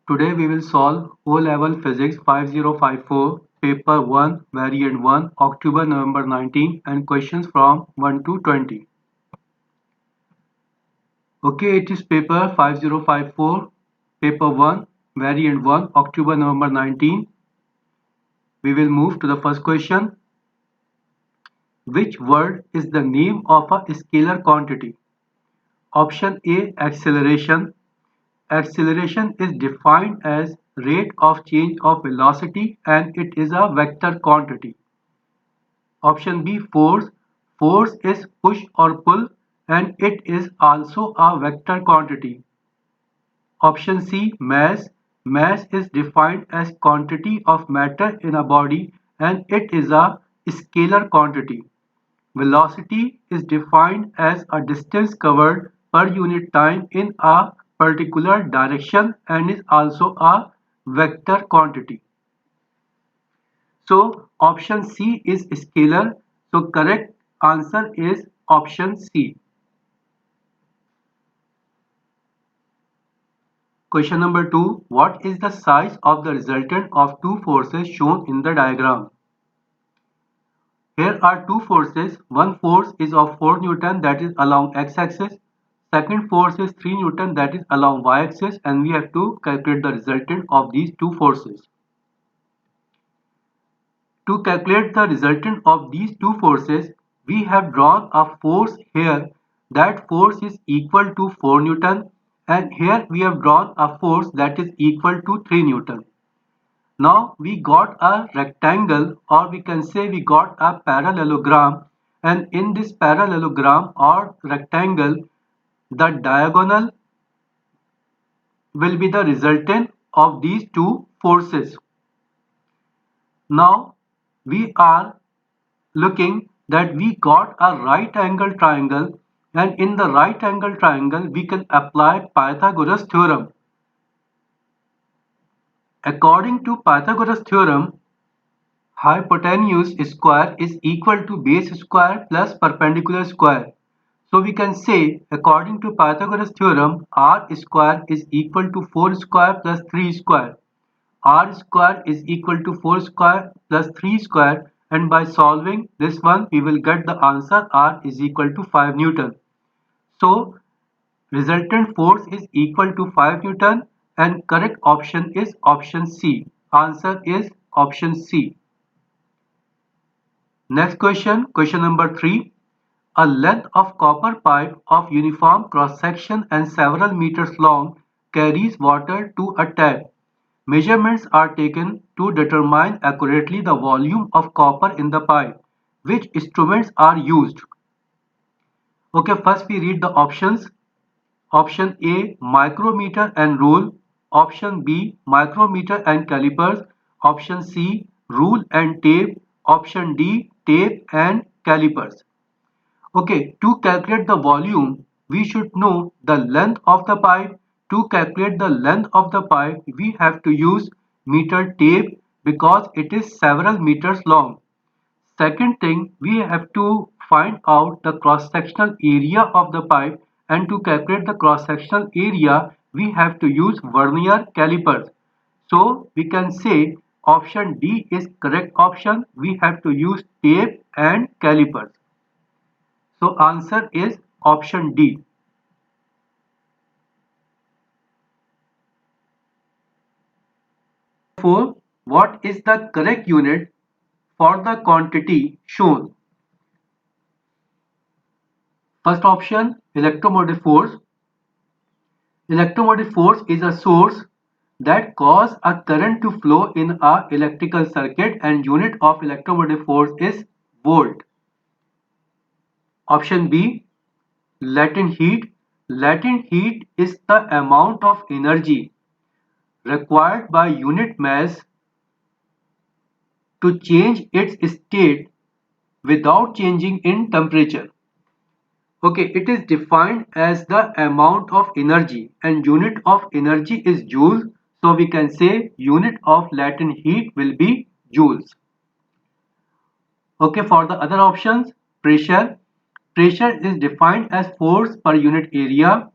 Today we will solve O-Level Physics 5054, Paper 1, Variant 1, October November 19 and questions from 1 to 20. Okay, it is paper 5054, Paper 1, Variant 1, October November 19. We will move to the first question. Which word is the name of a scalar quantity? Option A, acceleration. Acceleration is defined as rate of change of velocity and it is a vector quantity. Option B, force. Force is push or pull and it is also a vector quantity. Option C, mass. Mass is defined as quantity of matter in a body and it is a scalar quantity. Velocity is defined as a distance covered per unit time in a particular direction and is also a vector quantity. So option C is scalar. So correct answer is option C. Question number 2. What is the size of the resultant of two forces shown in the diagram? Here are two forces. One force is of 4 Newton that is along x-axis. Second force is 3 Newton that is along y-axis and we have to calculate the resultant of these two forces. To calculate the resultant of these two forces, we have drawn a force here. That force is equal to 4 Newton and here we have drawn a force that is equal to 3 Newton. Now we got a rectangle or we can say we got a parallelogram and in this parallelogram or rectangle the diagonal will be the resultant of these two forces. Now we are looking that we got a right angle triangle and in the right angle triangle we can apply Pythagoras theorem. According to Pythagoras theorem, hypotenuse square is equal to base square plus perpendicular square. So we can say according to Pythagoras theorem r square is equal to 4 square plus 3 square. R square is equal to 4 square plus 3 square and by solving this one we will get the answer R is equal to 5 Newton. So resultant force is equal to 5 Newton and correct option is option C. Answer is option C. Next question, question number 3. A length of copper pipe of uniform cross-section and several meters long carries water to a tap. Measurements are taken to determine accurately the volume of copper in the pipe. Which instruments are used? Okay, first we read the options. Option A, micrometer and rule. Option B, micrometer and calipers. Option C, rule and tape. Option D, tape and calipers. Okay, to calculate the volume, we should know the length of the pipe. To calculate the length of the pipe, we have to use meter tape because it is several meters long. Second thing, we have to find out the cross-sectional area of the pipe and to calculate the cross-sectional area, we have to use vernier calipers. So we can say option D is correct option. We have to use tape and calipers. So answer is option D. 4. What is the correct unit for the quantity shown? First option, electromotive force. Electromotive force is a source that causes a current to flow in a electrical circuit and unit of electromotive force is volt. Option B, latent heat. Latent heat is the amount of energy required by unit mass to change its state without changing in temperature. Okay, it is defined as the amount of energy and unit of energy is joules. So we can say unit of latent heat will be joules. Okay, for the other options, pressure. Pressure is defined as force per unit area.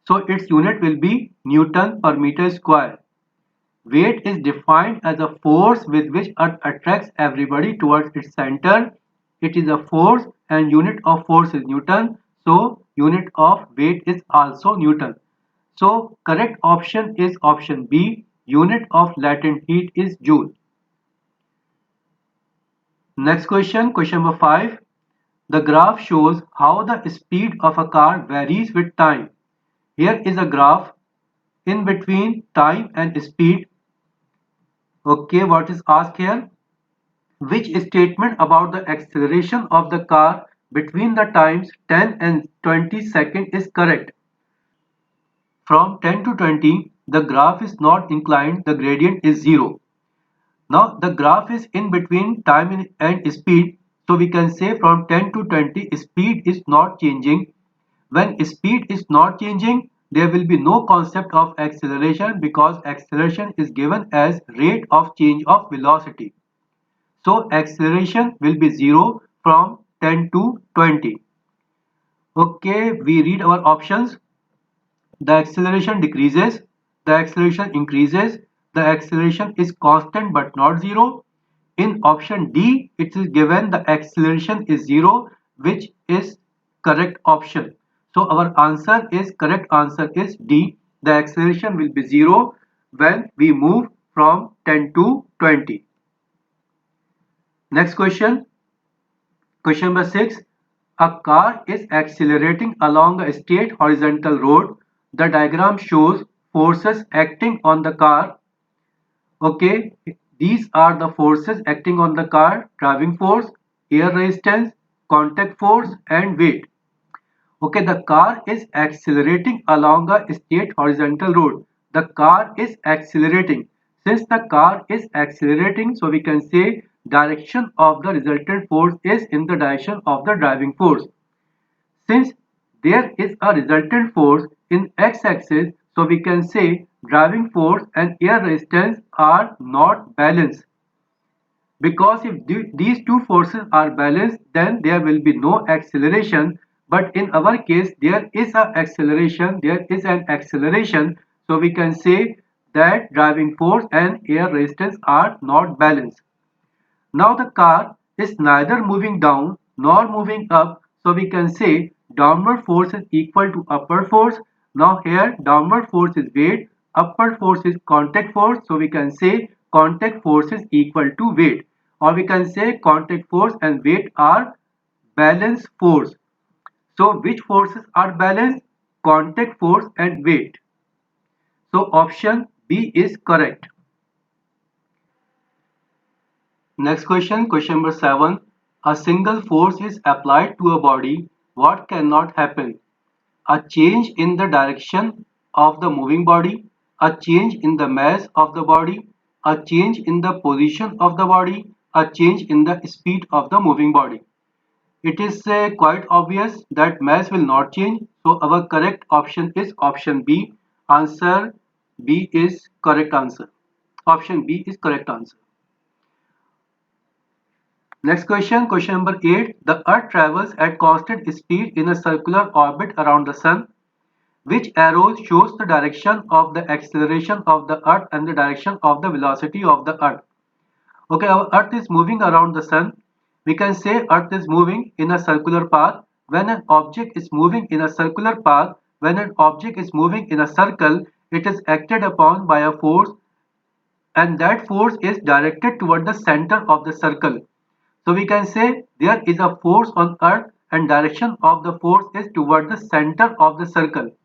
So its unit will be Newton per meter square. Weight is defined as a force with which Earth attracts everybody towards its center. It is a force and unit of force is Newton. So unit of weight is also Newton. So correct option is option B. Unit of latent heat is Joule. Next question, question number 5. The graph shows how the speed of a car varies with time. Here is a graph in between time and speed. Okay, what is asked here? Which statement about the acceleration of the car between the times 10 and 20 seconds is correct? From 10 to 20, the graph is not inclined, the gradient is 0. Now the graph is in between time and speed, so we can say from 10 to 20 speed is not changing. When speed is not changing, there will be no concept of acceleration because acceleration is given as rate of change of velocity. So acceleration will be 0 from 10 to 20. Okay, we read our options. The acceleration decreases, the acceleration increases, the acceleration is constant but not 0. In option D, it is given the acceleration is 0, which is correct option. So our answer is correct answer is D. The acceleration will be 0 when we move from 10 to 20. Next question. Question number 6. A car is accelerating along a straight horizontal road. The diagram shows forces acting on the car. Okay, these are the forces acting on the car: driving force, air resistance, contact force, and weight. Okay, the car is accelerating along a straight horizontal road. The car is accelerating. Since the car is accelerating, so we can say direction of the resultant force is in the direction of the driving force. Since there is a resultant force in x-axis, so we can say driving force and air resistance are not balanced. Because if these two forces are balanced, then there will be no acceleration. But in our case, there is an acceleration. So we can say that driving force and air resistance are not balanced. Now the car is neither moving down nor moving up, so we can say downward force is equal to upward force. Now here downward force is weight, upward force is contact force, so we can say contact force is equal to weight, or we can say contact force and weight are balanced force. So which forces are balanced? Contact force and weight. So option B is correct. Next question, question number 7. A single force is applied to a body. What cannot happen? A change in the direction of the moving body, a change in the mass of the body, a change in the position of the body, a change in the speed of the moving body. It is quite obvious that mass will not change. So our correct option is option B. Answer B is correct answer. Option B is correct answer. Next question, question number 8. The Earth travels at constant speed in a circular orbit around the Sun. Which arrow shows the direction of the acceleration of the Earth and the direction of the velocity of the Earth? Okay, our Earth is moving around the Sun. We can say Earth is moving in a circular path. When an object is moving in a circular path, when an object is moving in a circle, it is acted upon by a force, and that force is directed toward the center of the circle. So we can say there is a force on Earth and direction of the force is toward the center of the circle.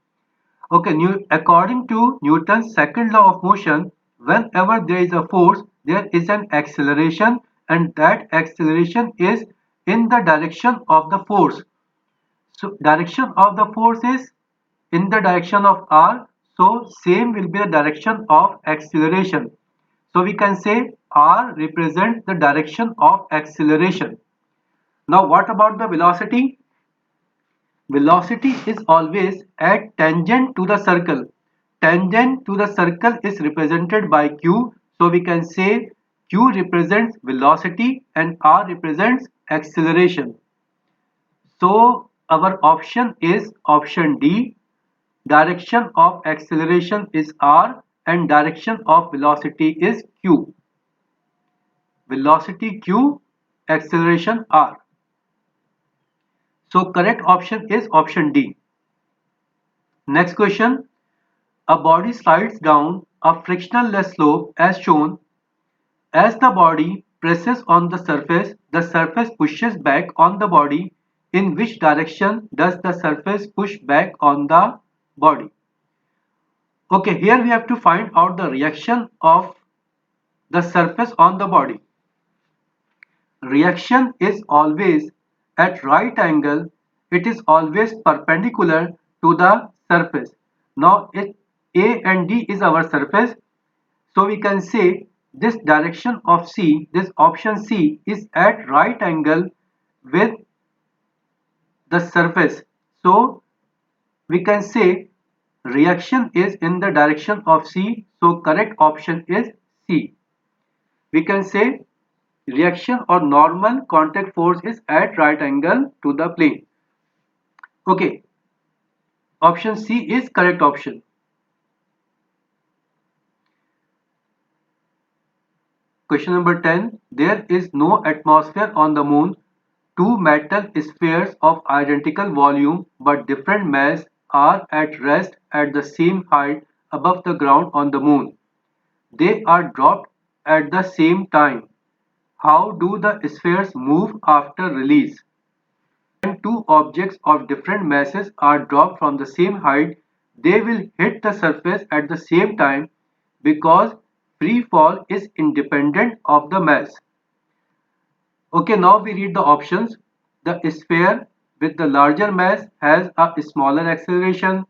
Okay, according to Newton's second law of motion, whenever there is a force, there is an acceleration, and that acceleration is in the direction of the force. So direction of the force is in the direction of r, so same will be the direction of acceleration. So we can say r represents the direction of acceleration. Now what about the velocity? Velocity is always at tangent to the circle. Tangent to the circle is represented by q, so we can say q represents velocity and r represents acceleration. So our option is option D. Direction of acceleration is r and direction of velocity is q. Velocity q, acceleration r. So correct option is option D. Next question. A body slides down a frictionless slope as shown. As the body presses on the surface pushes back on the body. In which direction does the surface push back on the body? Okay, here we have to find out the reaction of the surface on the body. Reaction is always at right angle. It is always perpendicular to the surface. Now if A and D is our surface, so we can say this direction of C, this option C is at right angle with the surface. So we can say reaction is in the direction of C. So correct option is C. We can say reaction or normal contact force is at right angle to the plane. Okay, option C is correct option. Question number 10. There is no atmosphere on the moon. Two metal spheres of identical volume but different mass are at rest at the same height above the ground on the moon. They are dropped at the same time. How do the spheres move after release? When two objects of different masses are dropped from the same height, they will hit the surface at the same time because free fall is independent of the mass. Okay, now we read the options. The sphere with the larger mass has a smaller acceleration.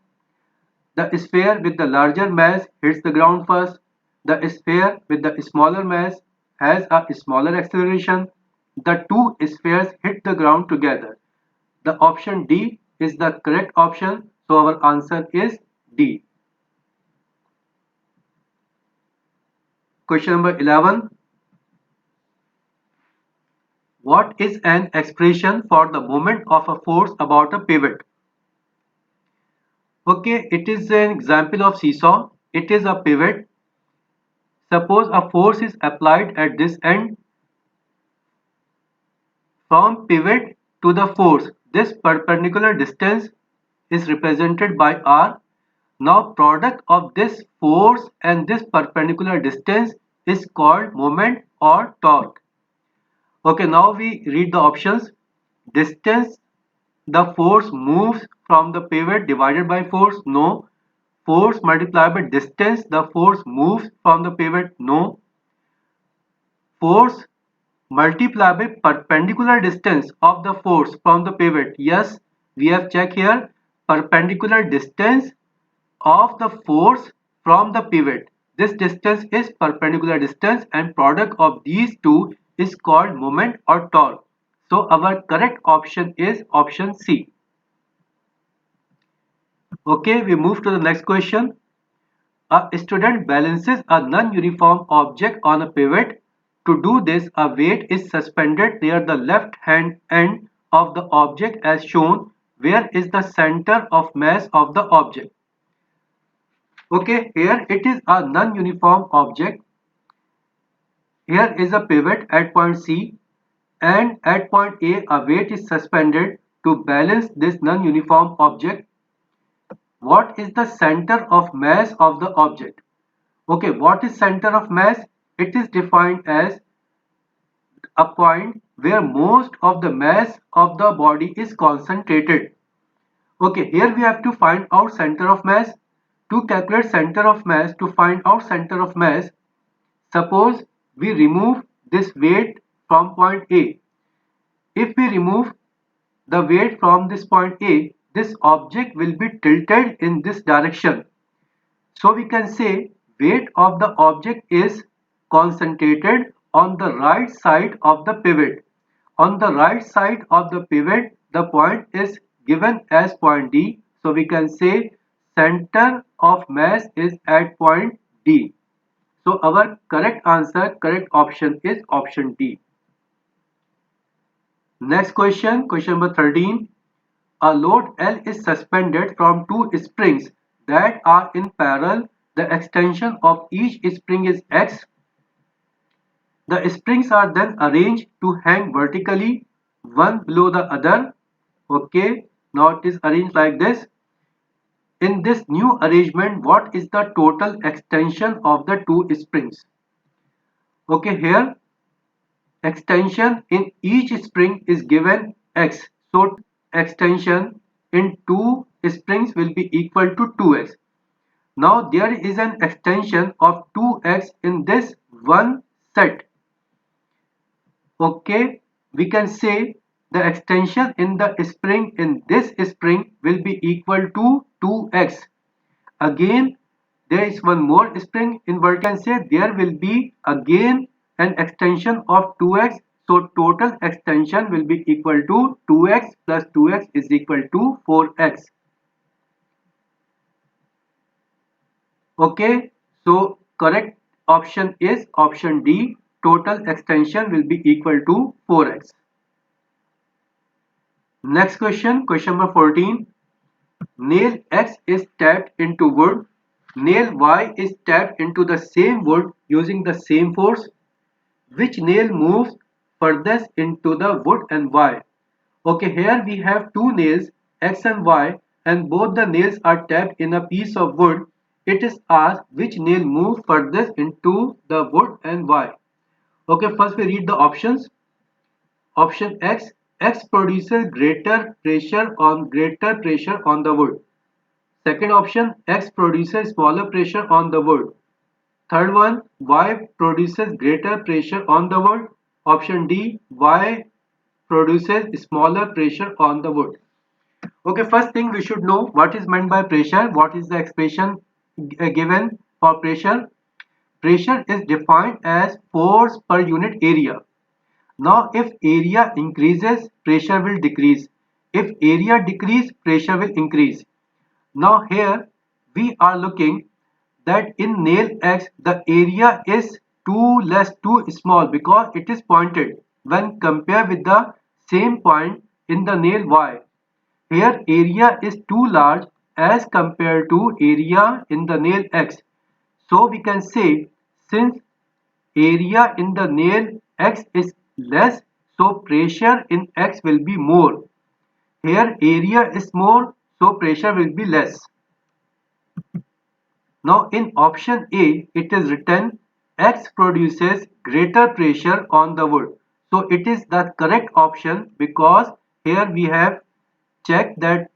The sphere with the larger mass hits the ground first. The sphere with the smaller mass has a smaller acceleration. The two spheres hit the ground together. The option D is the correct option, so our answer is D. Question number 11. What is an expression for the moment of a force about a pivot? Okay, it is an example of seesaw. It is a pivot. Suppose a force is applied at this end from pivot to the force. This perpendicular distance is represented by R. Now product of this force and this perpendicular distance is called moment or torque. Okay, now we read the options. Distance, the force moves from the pivot divided by force, no. Force multiplied by distance, the force moves from the pivot, no. Force multiplied by perpendicular distance of the force from the pivot, yes, we have checked here. Perpendicular distance of the force from the pivot. This distance is perpendicular distance and product of these two is called moment or torque. So our correct option is option C. Okay, we move to the next question. A student balances a non-uniform object on a pivot. To do this, a weight is suspended near the left hand end of the object as shown. Where is the center of mass of the object? Okay, here it is a non-uniform object. Here is a pivot at point C and at point A a weight is suspended to balance this non-uniform object. What is the center of mass of the object? Okay, what is center of mass? It is defined as a point where most of the mass of the body is concentrated. Okay, here we have to find out center of mass. To calculate center of mass, to find out center of mass, suppose we remove this weight from point A. If we remove the weight from this point A, this object will be tilted in this direction. So we can say weight of the object is concentrated on the right side of the pivot. On the right side of the pivot, the point is given as point D. So we can say center of mass is at point D. So our correct answer, correct option is option D. Next question, question number 13. A load L is suspended from two springs that are in parallel The extension of each spring is x. The springs are then arranged to hang vertically, one below the other. Okay, now it is arranged like this. In this new arrangement, what is the total extension of the two springs? Okay, here extension in each spring is given x. So extension in two springs will be equal to 2x. Now there is an extension of 2x in this one set. Okay, we can say the extension in the spring in this spring will be equal to 2x. Again, there is one more spring in what can say there will be again an extension of 2x. So total extension will be equal to 2x plus 2x is equal to 4x. Okay, so correct option is option D. Total extension will be equal to 4x. Next question, question number 14. Nail X is tapped into wood. Nail Y is tapped into the same wood using the same force. Which nail moves furthest into the wood and why? Okay, here we have two nails X and Y and both the nails are tapped in a piece of wood. It is asked which nail moves furthest into the wood and why. Okay, first we read the options. Option X, X produces greater pressure on the wood. Second option, X produces smaller pressure on the wood. Third one, Y produces greater pressure on the wood. Option D, Y produces smaller pressure on the wood. Okay, first thing we should know what is meant by pressure. What is the expression given for pressure? Pressure is defined as force per unit area. Now, if area increases, pressure will decrease. If area decrease, pressure will increase. Now here we are looking that in nail X the area is too small because it is pointed when compared with the same point in the nail Y. Here area is too large as compared to area in the nail X. So we can say since area in the nail X is less, so pressure in X will be more. Here area is more, so pressure will be less. Now in option A, it is written X produces greater pressure on the wood. So it is the correct option because here we have checked that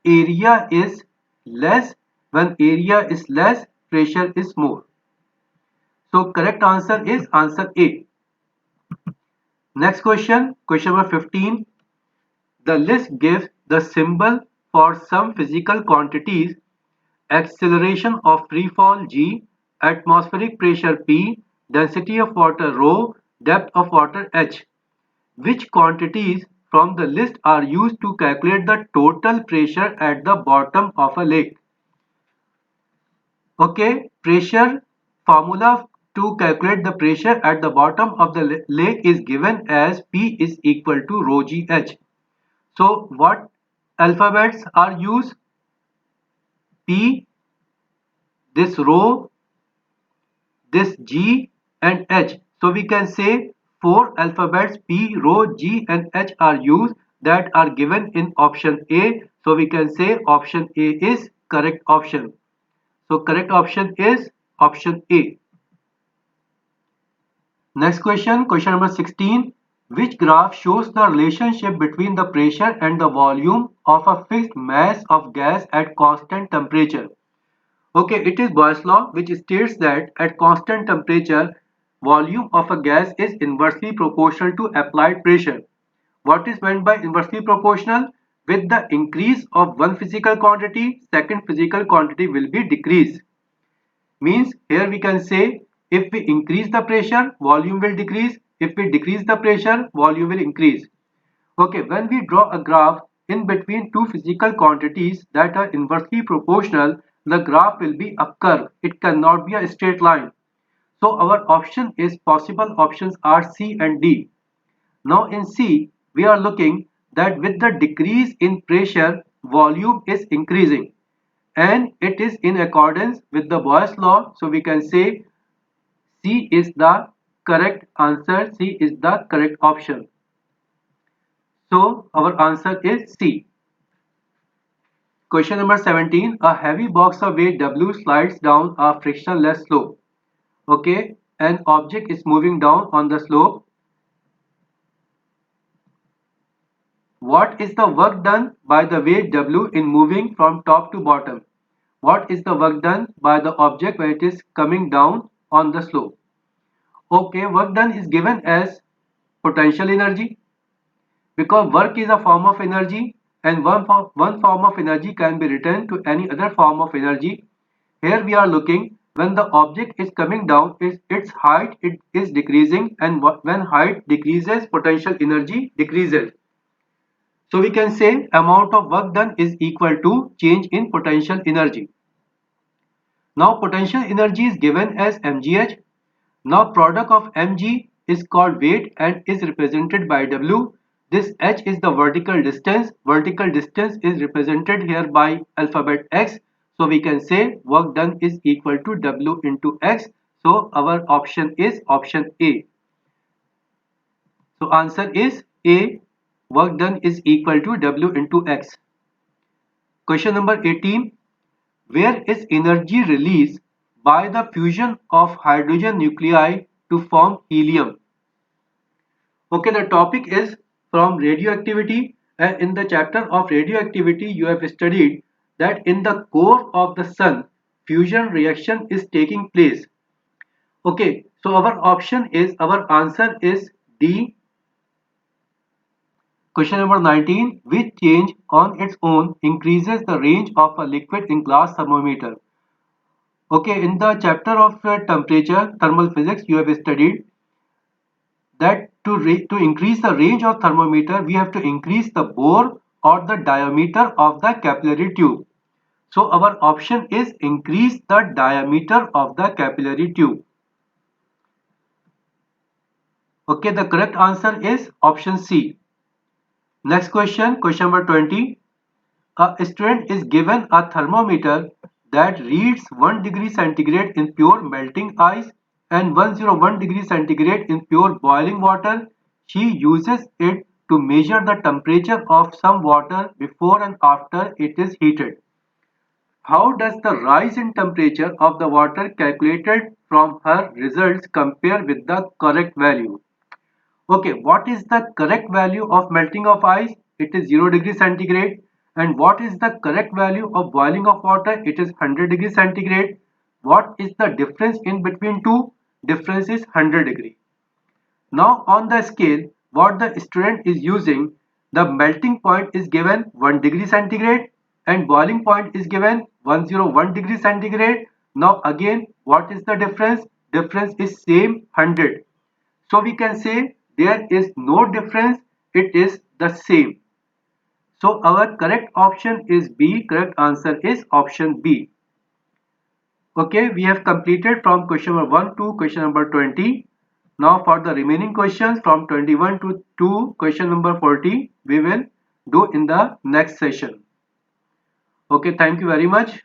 area is less. When area is less, pressure is more. So correct answer is answer A. Next question, question number 15. The list gives the symbol for some physical quantities: acceleration of free fall g, atmospheric pressure p, density of water ρ, depth of water h. Which quantities from the list are used to calculate the total pressure at the bottom of a lake? Okay, pressure formula to calculate the pressure at the bottom of the lake is given as P is equal to rho g h. So what alphabets are used? P, this rho, this G and H. So we can say four alphabets P, rho, G and H are used that are given in option A. So we can say option A is correct option. So correct option is option A. Next question, question number 16. Which graph shows the relationship between the pressure and the volume of a fixed mass of gas at constant temperature? Okay, it is Boyle's law which states that at constant temperature, volume of a gas is inversely proportional to applied pressure. What is meant by inversely proportional? With the increase of one physical quantity, second physical quantity will be decreased. Means here we can say if we increase the pressure, volume will decrease. If we decrease the pressure, volume will increase. Okay, when we draw a graph in between two physical quantities that are inversely proportional, the graph will be a curve. It cannot be a straight line. So our option is possible options are C and D. Now in C, we are looking that with the decrease in pressure, volume is increasing. and it is in accordance with the Boyle's law. So we can say C is the correct answer. C is the correct option. So our answer is C. Question number 17. A heavy box of weight W slides down a frictionless slope. Okay, an object is moving down on the slope. What is the work done by the weight W in moving from top to bottom? What is the work done by the object when it is coming down on the slope? Okay, work done is given as potential energy, because work is a form of energy and one form of energy can be written to any other form of energy. Here we are looking when the object is coming down, its height it is decreasing, and when height decreases, potential energy decreases. So we can say amount of work done is equal to change in potential energy. Now potential energy is given as mgh. Now product of mg is called weight and is represented by w. This h is the vertical distance. Vertical distance is represented here by alphabet x. So we can say work done is equal to w into x. So our option is option A. So answer is A. Work done is equal to w into x. Question number 18. Where is energy released by the fusion of hydrogen nuclei to form helium? Okay, the topic is from radioactivity, and in the chapter of radioactivity you have studied that in the core of the sun fusion reaction is taking place. Okay, so our answer is D. Question number 19. Which change on its own increases the range of a liquid in glass thermometer? Okay, in the chapter of temperature, thermal physics, you have studied that to increase the range of thermometer, we have to increase the bore or the diameter of the capillary tube. So our option is increase the diameter of the capillary tube. Okay, the correct answer is option C. Next question, question number 20. A student is given a thermometer that reads 1 degree centigrade in pure melting ice and 101 degree centigrade in pure boiling water. She uses it to measure the temperature of some water before and after it is heated. How does the rise in temperature of the water calculated from her results compare with the correct value? Okay, what is the correct value of melting of ice? It is 0 degree centigrade. And what is the correct value of boiling of water? It is 100 degree centigrade. What is the difference in between two? Difference is 100 degree. Now on the scale, what the student is using, the melting point is given 1 degree centigrade and boiling point is given 101 degree centigrade. Now again, what is the difference? Difference is same 100. So we can say there is no difference, it is the same. So our correct option is B, correct answer is option B. Okay, we have completed from question number 1 to question number 20. Now for the remaining questions from 21 to question number 40, we will do in the next session. Okay, thank you very much.